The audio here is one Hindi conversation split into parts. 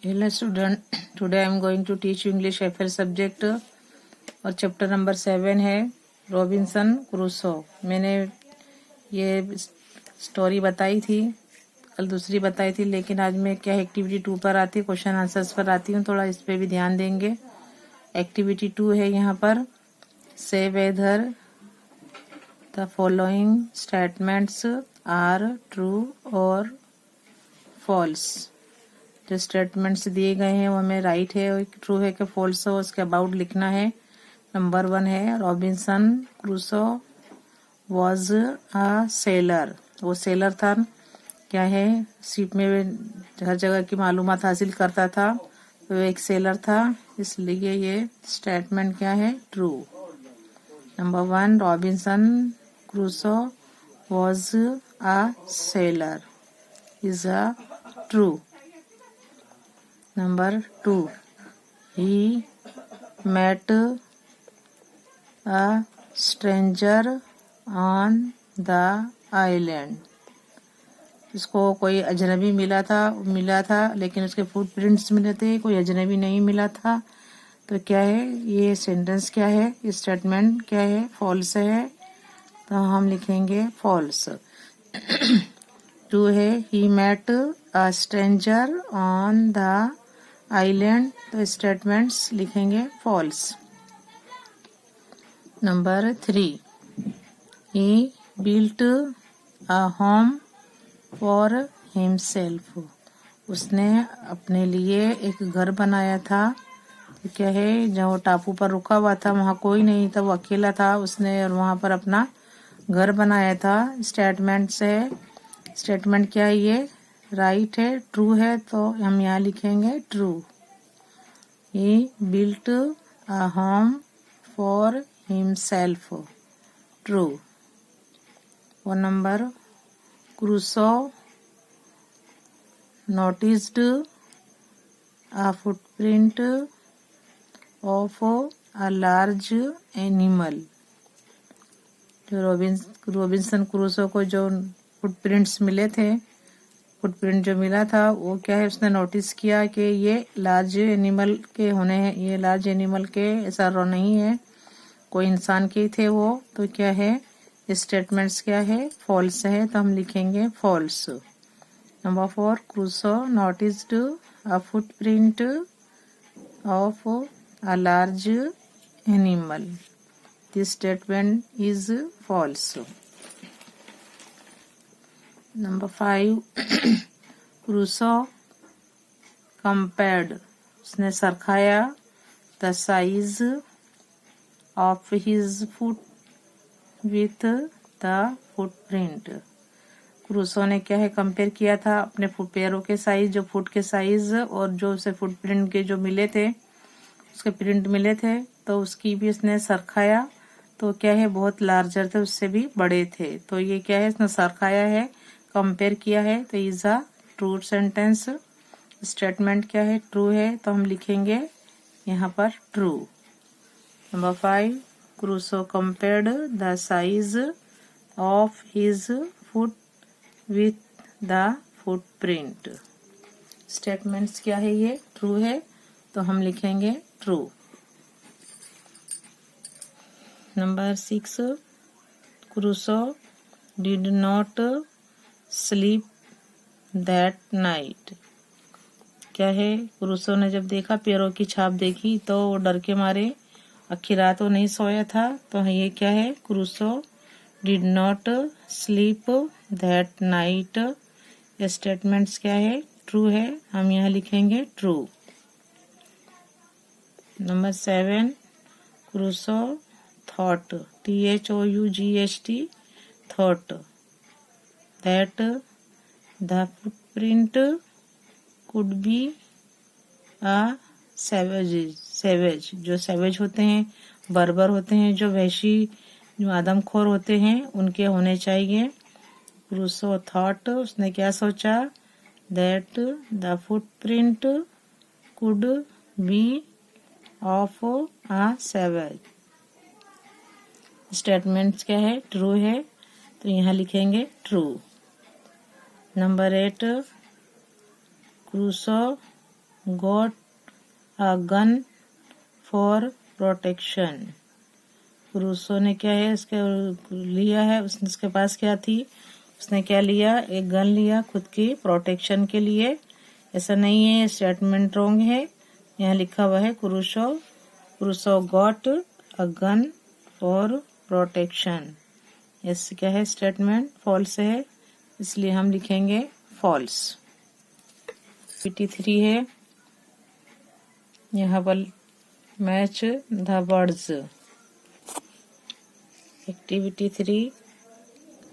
Hello student, today I am going to teach you English FL subject और चैप्टर नंबर 7 है रॉबिन्सन क्रूसो। मैंने ये स्टोरी बताई थी, कल दूसरी बताई थी, लेकिन आज मैं क्या एक्टिविटी 2 पर आती है, क्वेश्चन आंसर्स पर आती हूँ। थोड़ा इस पे भी ध्यान देंगे। एक्टिविटी 2 है यहाँ पर, say whether the following statements are true और फॉल्स। जो स्टेटमेंट्स दिए गए हैं वो हमें राइट है और ट्रू है कि फॉल्स हो, उसके अबाउट लिखना है। नंबर 1 है Robinson Crusoe was a seller. वो सेलर था, क्या है, शिप में हर जगह की मालूमात हासिल करता था, तो एक सेलर था, इसलिए ये स्टेटमेंट क्या है, true. Number 1 Robinson Crusoe was a seller is a true. Number 2, he met a stranger on the island. इसको कोई अजनबी मिला था, लेकिन उसके फुटप्रिंट्स मिले थे, कोई अजनबी नहीं मिला था। तो क्या है, ये सेंटेंस क्या है, स्टेटमेंट क्या है, फॉल्स है, तो हम लिखेंगे फॉल्स। 2 है he met a stranger on the island, तो स्टेटमेंट्स लिखेंगे false. Number 3 he built a home for himself. उसने अपने लिए एक घर बनाया था। तो क्या है, जब वो टापू पर रुका हुआ था वहाँ कोई नहीं था, वो अकेला था, उसने और वहाँ पर अपना घर बनाया था। स्टेटमेंट से स्टेटमेंट क्या है, ये राइट है, ट्रू है, तो हम यहाँ लिखेंगे true. He built a home for himself. True. 1 number Crusoe noticed a footprint of a large animal. जो रॉबिन्सन क्रूसो को जो फुटप्रिंट्स मिले थे, फुटप्रिंट जो मिला था, वो क्या है, उसने नोटिस किया कि ये लार्ज एनिमल के होने हैं, ये लार्ज एनिमल के ऐसा नहीं है, कोई इंसान के थे वो। तो क्या है, स्टेटमेंट्स क्या है, फॉल्स है, तो हम लिखेंगे false. Number 4 Crusoe noticed a footprint of a large animal. This statement is false. Number 5 Crusoe compared, उसने सरखाया the size of his foot with the footprint. Crusoe ने क्या है, कंपेयर किया था अपने पैरों के साइज, जो फुट के साइज और जो उसे फुटप्रिंट के जो मिले थे, उसके प्रिंट मिले थे, तो उसकी भी उसने सरखाया। तो क्या है, बहुत लार्जर थे, उससे भी बड़े थे। तो ये क्या है, इसने सरखाया है, कंपेयर किया है, तो is a true sentence. Statement क्या है, ट्रू है, तो हम लिखेंगे यहाँ पर true. Number 5 Crusoe compared the size of his foot with the footprint. Statements क्या है, ये ट्रू है, तो हम लिखेंगे true. Number 6 Crusoe did not sleep that night. क्या है, क्रूसो ने जब देखा, पैरों की छाप देखी, तो वो डर के मारे आखिर रात वो नहीं सोया था। तो ये क्या है, Crusoe did not sleep that night. Statements क्या है, ट्रू है, हम यहाँ लिखेंगे true. Number 7 Crusoe thought, THOUGHT, thought that the footprint could be a savage. जो सैवेज होते हैं, बर्बर होते हैं, जो वहशी, जो आदमखोर होते हैं, उनके होने चाहिए। क्रूसो थॉट, उसने क्या सोचा, that the footprint could be of a savage. Statements क्या है, ट्रू है, तो यहाँ लिखेंगे true. Number 8 Crusoe got a gun for protection. Crusoe ने क्या है इसके लिया है, उसके पास क्या थी, उसने क्या लिया, एक गन लिया खुद की प्रोटेक्शन के लिए। ऐसा नहीं है, स्टेटमेंट रॉन्ग है। यहाँ लिखा हुआ है Crusoe got a gun for protection. ऐसे क्या है, स्टेटमेंट फॉल्स है, इसलिए हम लिखेंगे फॉल्स। एक्टिविटी 3 है, यहाँ पर match the words. Activity 3,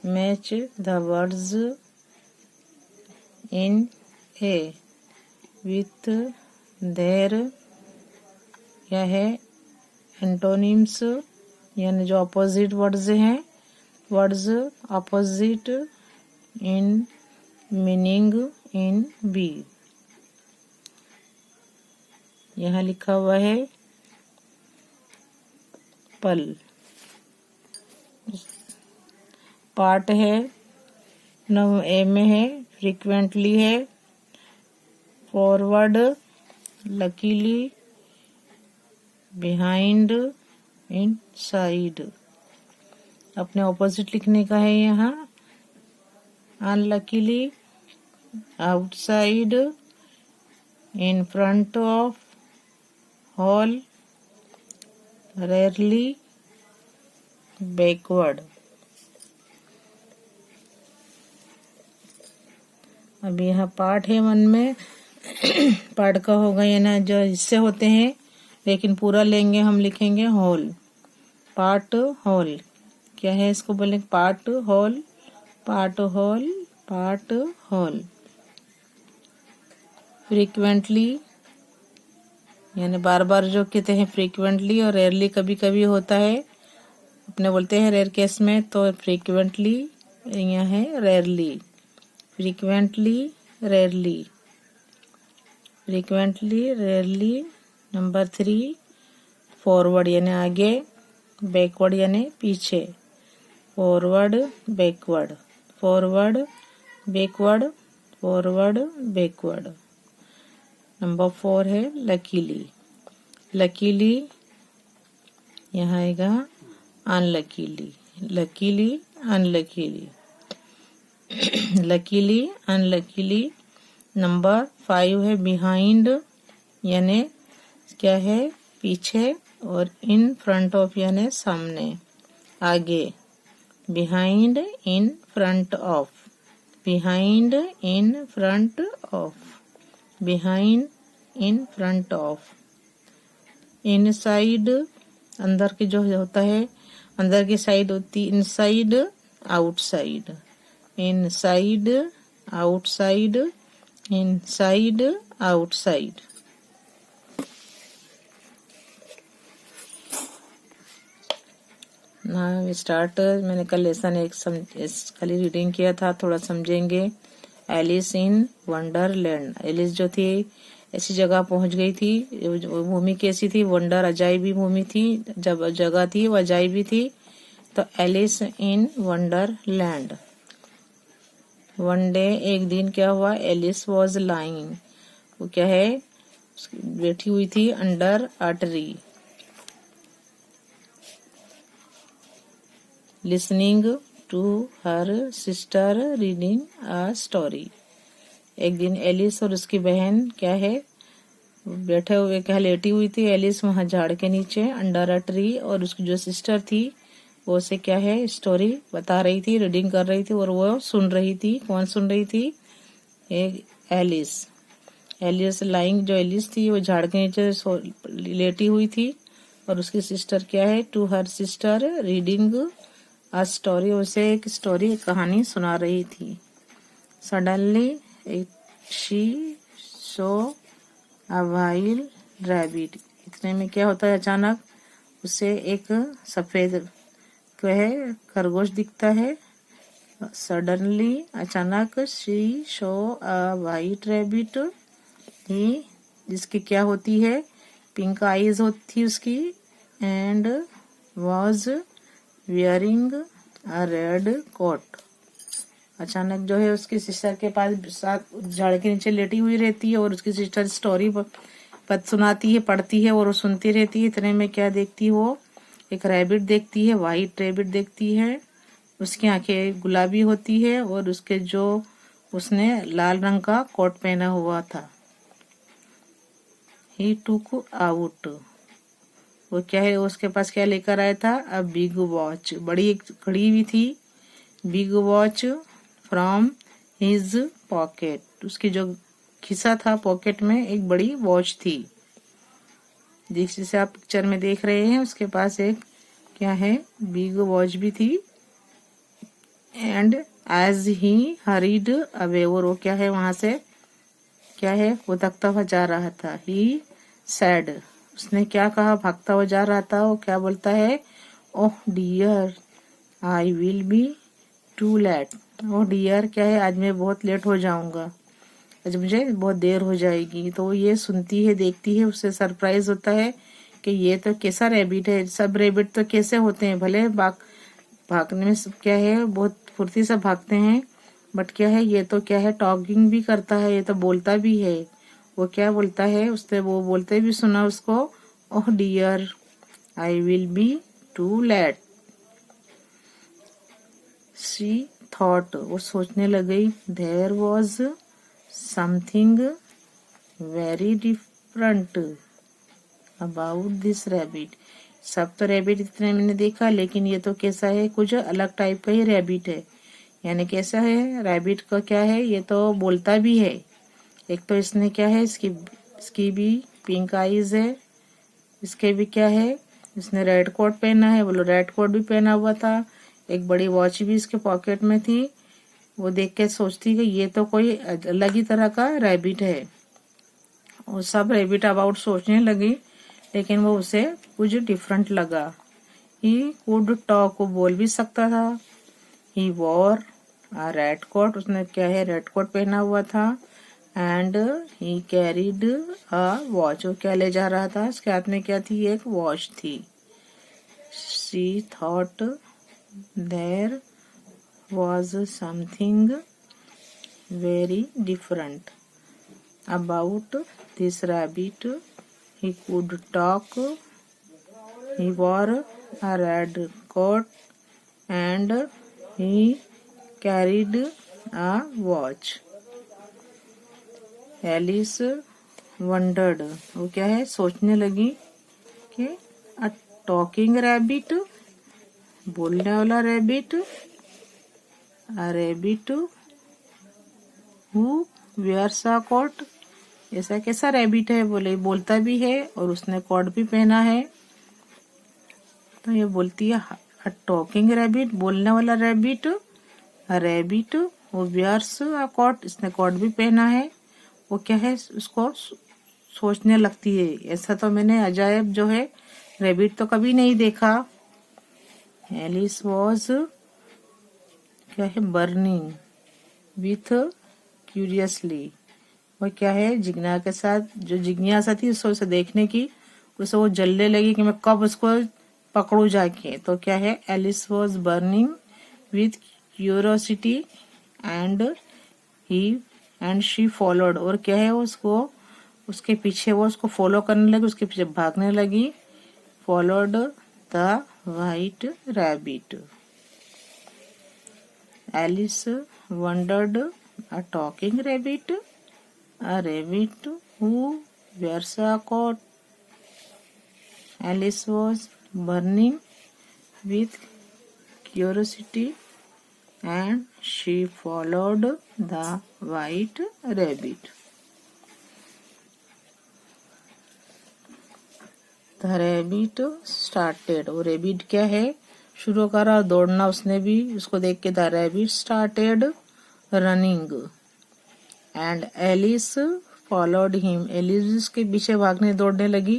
match the words in A with their क्या है, एंटोनिम्स, यानी जो अपोजिट वर्ड्स हैं, words opposite in meaning in B. यहाँ लिखा हुआ है पल। पार्ट है, नव ए में है, फ्रीक्वेंटली है, फॉरवर्ड, लकीली, बिहाइंड, इनसाइड। अपने ऑपोजिट लिखने का है यहाँ, unluckily, outside, in front of, hall, rarely, backward. अब यहाँ पार्ट है मन में पार्ट का होगा, ये ना जो हिस्से होते हैं, लेकिन पूरा लेंगे हम, लिखेंगे होल। पार्ट होल क्या है, इसको बोले part whole, part whole, part whole. Frequently यानी बार बार जो कहते हैं फ्रीक्वेंटली, और रेयरली कभी कभी होता है, अपने बोलते हैं रेयर केस में, तो फ्रीक्वेंटली यहाँ है rarely. Frequently, rarely, frequently, rarely. Number 3, forward यानी आगे, बैकवर्ड यानी पीछे। Forward, backward, forward, backward, forward, backward. Number 4 है लकीली। लकीली यहाँ आएगा unluckily, luckily, unluckily, luckily, unluckily. Number 5 है बिहाइंड, यानी क्या है, पीछे, और इन फ्रंट ऑफ यानी सामने, आगे। Behind, in front of, behind, in front of, behind, in front of. Inside अंदर की जो होता है, अंदर की साइड होती, inside, outside, inside, outside, inside, outside. ना स्टार्ट, मैंने कल लेसन एक खाली रीडिंग किया था, थोड़ा समझेंगे। Alice in Wonderland. एलिस जो थी ऐसी जगह पहुंच गई थी, भूमि कैसी थी, वंडर अजायबी भूमि थी, जब जगह थी वो अजायबी थी, तो Alice in Wonderland. One day, एक दिन क्या हुआ, एलिस वॉज लाइंग, वो क्या है, बैठी हुई थी, under a tree, listening to her sister reading a story. एक दिन एलिस और उसकी बहन क्या है, बैठे हुए, क्या लेटी हुई थी एलिस वहां झाड़ के नीचे, अंडर अ ट्री, और उसकी जो सिस्टर थी वो से क्या है, स्टोरी बता रही थी, रीडिंग कर रही थी, और वो सुन रही थी। कौन सुन रही थी, एक एलिस। एलिस लाइंग, जो एलिस थी वो झाड़ के नीचे लेटी हुई थी, और उसकी सिस्टर क्या है, to her sister reading a story, उसे एक स्टोरी, एक कहानी सुना रही थी। Suddenly she saw a wild rabbit. इतने में क्या होता है, अचानक उसे एक सफेद क्या है, खरगोश दिखता है। सडनली अचानक, she saw a white rabbit, he जिसकी क्या होती है, पिंक आईज होती थी उसकी, and was wearing a red coat, अचानक जो है उसकी सिस्टर के पास साथ झाड़ के नीचे लेटी हुई रहती है और उसकी सिस्टर स्टोरी सुनाती है, पढ़ती है और वो सुनती रहती है। इतने में क्या देखती है वो, एक रैबिट देखती है, वाइट रैबिट देखती है। उसकी आंखें गुलाबी होती है और उसने लाल रंग का कोट पहना हुआ था। ही टुक आउट, वो क्या है, उसके पास क्या लेकर आया था, अ बिग वॉच, बड़ी एक घड़ी भी थी, big watch from his pocket, उसकी जो खिसा था पॉकेट में एक बड़ी वॉच थी। जिसे आप पिक्चर में देख रहे हैं उसके पास एक क्या है, बिग वॉच भी थी। And as he hurried away, और वो क्या है वहां से क्या है, वो भागता हुआ जा रहा था। ही सैड, उसने क्या कहा, भागता हुआ जा रहा था, वो क्या बोलता है, oh dear I will be too late. Oh dear क्या है, आज मैं बहुत लेट हो जाऊंगा, आज मुझे बहुत देर हो जाएगी। तो ये सुनती है, देखती है, उससे सरप्राइज होता है कि ये तो कैसा रैबिट है, सब रैबिट तो कैसे होते हैं, भले भागने में सब क्या है बहुत फुर्ती से भागते हैं, बट क्या है ये तो क्या है, टॉकिंग भी करता है, ये तो बोलता भी है। वो क्या बोलता है, उसने वो बोलते भी सुना उसको, oh dear I will be too late. She thought, वो सोचने लगी, there was something very different about this rabbit. सब तो रैबिट इतने मैंने देखा, लेकिन ये तो कैसा है, कुछ अलग टाइप का ही रैबिट है। यानी कैसा है, रैबिट का क्या है, ये तो बोलता भी है। एक तो इसने क्या है, इसकी भी पिंक आईज है, इसके भी क्या है, इसने रेड कोट पहना है, बोलो रेड कोट भी पहना हुआ था, एक बड़ी वॉच भी इसके पॉकेट में थी। वो देख के सोचती कि ये तो कोई अलग ही तरह का रैबिट है। वो सब रैबिट अबाउट सोचने लगी, लेकिन वो उसे कुछ डिफरेंट लगा। ही कुड टॉक, वो बोल भी सकता था। ही वॉर अ रेड कोट, उसने क्या है रेड कोट पहना हुआ था। And he carried a watch, वो क्या ले जा रहा था, उसके हाथ में क्या थी, एक वॉच थी। She thought there was something very different about this rabbit. He could talk, he wore a red coat, and he carried a watch. Alice wondered, वो क्या है, सोचने लगी कि a talking rabbit, बोलने वाला rabbit, a rabbit who wears a coat, ऐसा कैसा रैबिट है, बोले बोलता भी है और उसने कोट भी पहना है। तो ये बोलती है टॉकिंग रैबिट, बोलने वाला रैबिट, रैबिट वो वियर्स अ कोट, इसने कोट भी पहना है। वो क्या है, उसको सोचने लगती है, ऐसा तो मैंने अजायब जो है रैबिट तो कभी नहीं देखा। एलिस वॉज क्या है, बर्निंग विथ क्यूरियसली, वो क्या है, जिज्ञा के साथ, जो जिज्ञासा थी उसे देखने की, उसे वो जलने लगी कि मैं कब उसको पकड़ू जाके। तो क्या है, Alice was burning with curiosity and she followed, और क्या है उसको, उसके पीछे वो उसको फॉलो करने लगी, उसके पीछे भागने लगी। Followed the white rabbit. Alice wondered a talking rabbit, a rabbit who wears a coat. Alice was burning with curiosity and she followed the white rabbit. The rabbit started, वो rabbit क्या है, शुरू करा दौड़ना उसने भी, उसको देख के the rabbit started running. And Alice followed him, Alice उसके पीछे भागने दौड़ने लगी।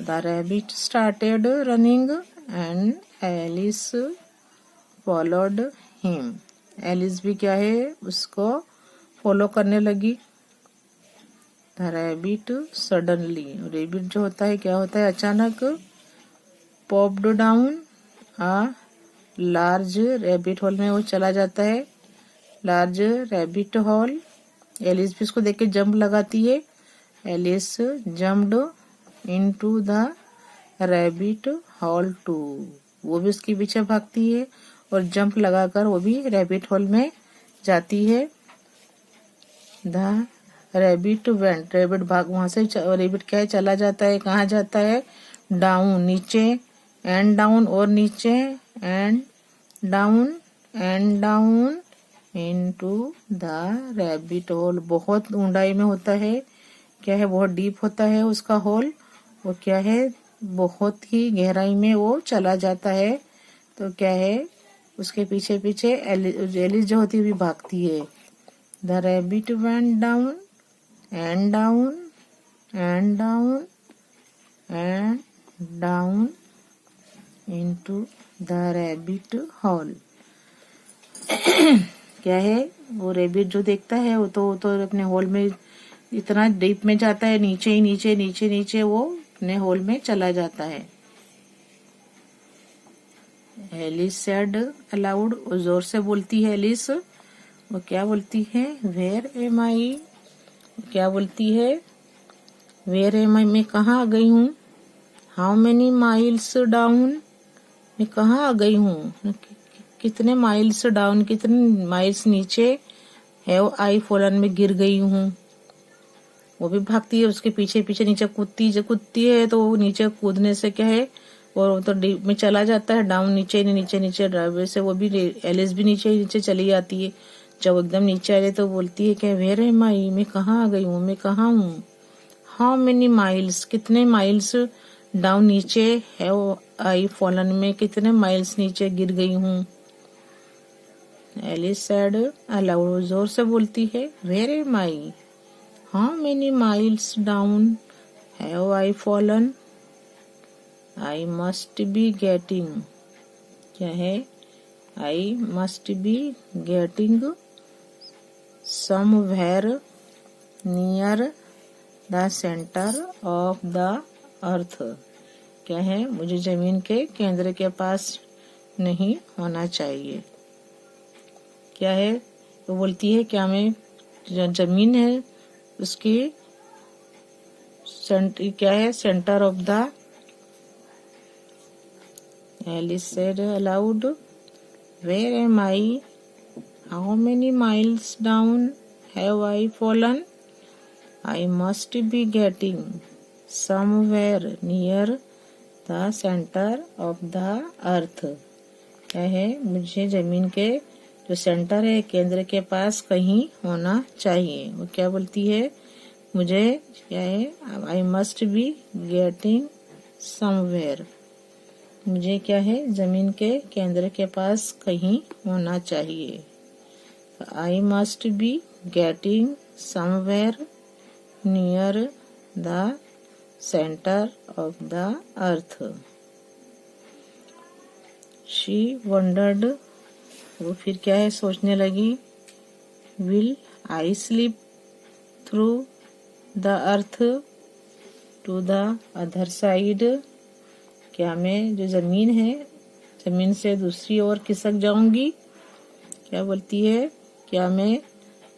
The rabbit started running and Alice followed him, Alice भी क्या है उसको फॉलो करने लगी। द रैबिट सडनली, रैबिट जो होता है क्या होता है, अचानक, popped down a large rabbit hole में वो चला जाता है। Large rabbit hall. एलिस भी उसको देख के जंप लगाती है। Alice jumped into the rabbit hole too. वो भी उसके पीछे भागती है और जंप लगाकर वो भी रैबिट हॉल में जाती है। द रैबिट वेंट, रैबिट भाग वहां से रैबिट क्या है चला जाता है, कहाँ जाता है, डाउन नीचे, एंड डाउन और नीचे, and down into the rabbit hole. बहुत ऊंडाई में होता है, क्या है बहुत डीप होता है उसका होल, वो क्या है बहुत ही गहराई में वो चला जाता है। तो क्या है उसके पीछे पीछे एलिस जो होती है भी भागती है। The rabbit went down and down and down and down into the rabbit hall. क्या है वो रैबिट जो देखता है वो तो अपने होल में इतना डीप में जाता है, नीचे ही नीचे नीचे नीचे वो अपने होल में चला जाता है। एलिस सेड अलाउड, वो जोर से बोलती है एलिस। वो क्या बोलती है, वेयर एम आई, क्या बोलती है, वेयर एम आई, मैं कहाँ आ गई हूँ। हाउ मेनी माइल्स डाउन, मैं कहाँ आ गई हूँ, कितने माइल्स डाउन, कितने माइल्स नीचे, हैव आई फॉलन, में गिर गई हूँ। वो भी भागती है उसके पीछे पीछे, नीचे कूदती है तो वो नीचे कूदने से क्या है और तो डीप में चला जाता है, डाउन नीचे नीचे नीचे ड्राइवर से वो भी एलिस भी नीचे नीचे चली जाती है। जब एकदम नीचे आ जाए तो बोलती है क्या, वेयर एम आई, मैं कहाँ आ गई हूँ, मैं कहाँ हूँ। हाउ मेनी माइल्स, कितने माइल्स, डाउन नीचे, हैव आई फॉलन, में कितने माइल्स नीचे गिर गई हूँ। एलिस सेड अलाउड, जोर से बोलती है, where am I, how many miles down have I fallen, I must be getting, क्या है, I must be getting somewhere near the centre of the earth, क्या है मुझे जमीन के केंद्र के पास नहीं होना चाहिए। क्या है वो बोलती है क्या मैं जमीन है उसकी क्या है centre of the. Alice said aloud, where am I, how many miles down have I fallen, I must be getting somewhere near the centre of the earth, क्या है मुझे जमीन के जो सेंटर है केंद्र के पास कहीं होना चाहिए। वो क्या बोलती है, मुझे क्या है, I must be getting somewhere, मुझे क्या है जमीन के केंद्र के पास कहीं होना चाहिए। I must be getting somewhere near the centre of the earth. She wondered, वो फिर क्या है सोचने लगी, will I slip through the earth to the other side, क्या मैं जो जमीन है जमीन से दूसरी ओर खिसक जाऊंगी। क्या बोलती है, क्या मैं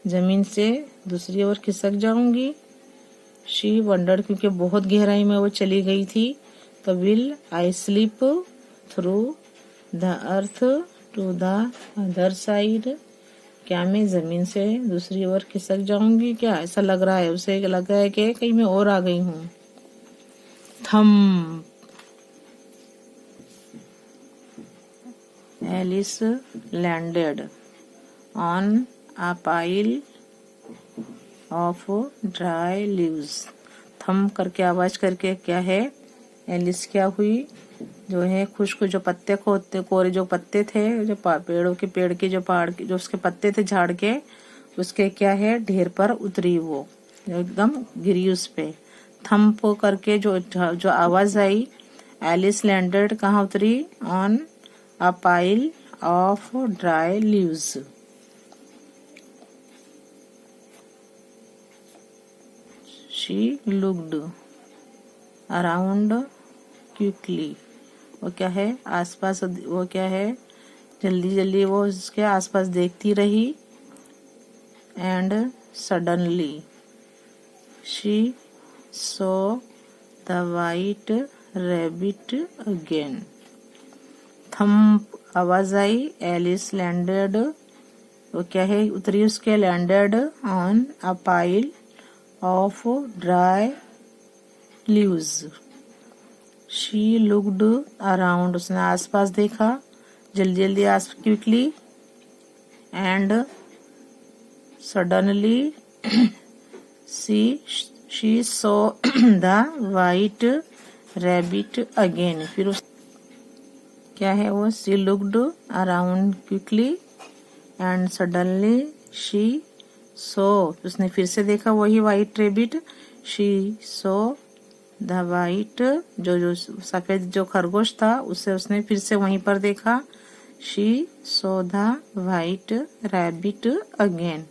जमीन से दूसरी ओर खिसक जाऊंगी। शी वंडर्ड, क्योंकि बहुत गहराई में वो चली गई थी, तो will I slip through the earth to the other side, क्या मैं जमीन से दूसरी ओर खिसक जाऊंगी। क्या ऐसा लग रहा है उसे, लग रहा है कि कहीं मैं और आ गई हूँ। Thump, Alice landed on a pile of dry leaves. Thump करके आवाज करके क्या है एलिस क्या हुई, जो है खुश्क जो पत्ते होते कोरे जो पत्ते थे जो पेड़ के जो पहाड़ के जो उसके पत्ते थे झाड़ के, उसके क्या है ढेर पर उतरी, वो एकदम गिरी उस पे। थम्प करके जो आवाज आई, एलिस लैंडेड कहाँ उतरी, on a pile of dry leaves. She looked around quickly, वो क्या है आसपास, वो क्या है जल्दी जल्दी वो उसके आसपास देखती रही। and suddenly she saw the white rabbit again. Thump आवाज आई. एलिस लैंडेड, वो क्या है, उतरी उसके. Landed on a pile of dry leaves. She looked around, उसने आसपास देखा. जल्दी जल्दी quickly. And suddenly she saw the white rabbit again. फिर उस क्या है वो, she looked around quickly and suddenly she saw, उसने फिर से देखा वही white rabbit. she saw the white, जो सफेद जो खरगोश था उसे उसने फिर से वहीं पर देखा. she saw the white rabbit again.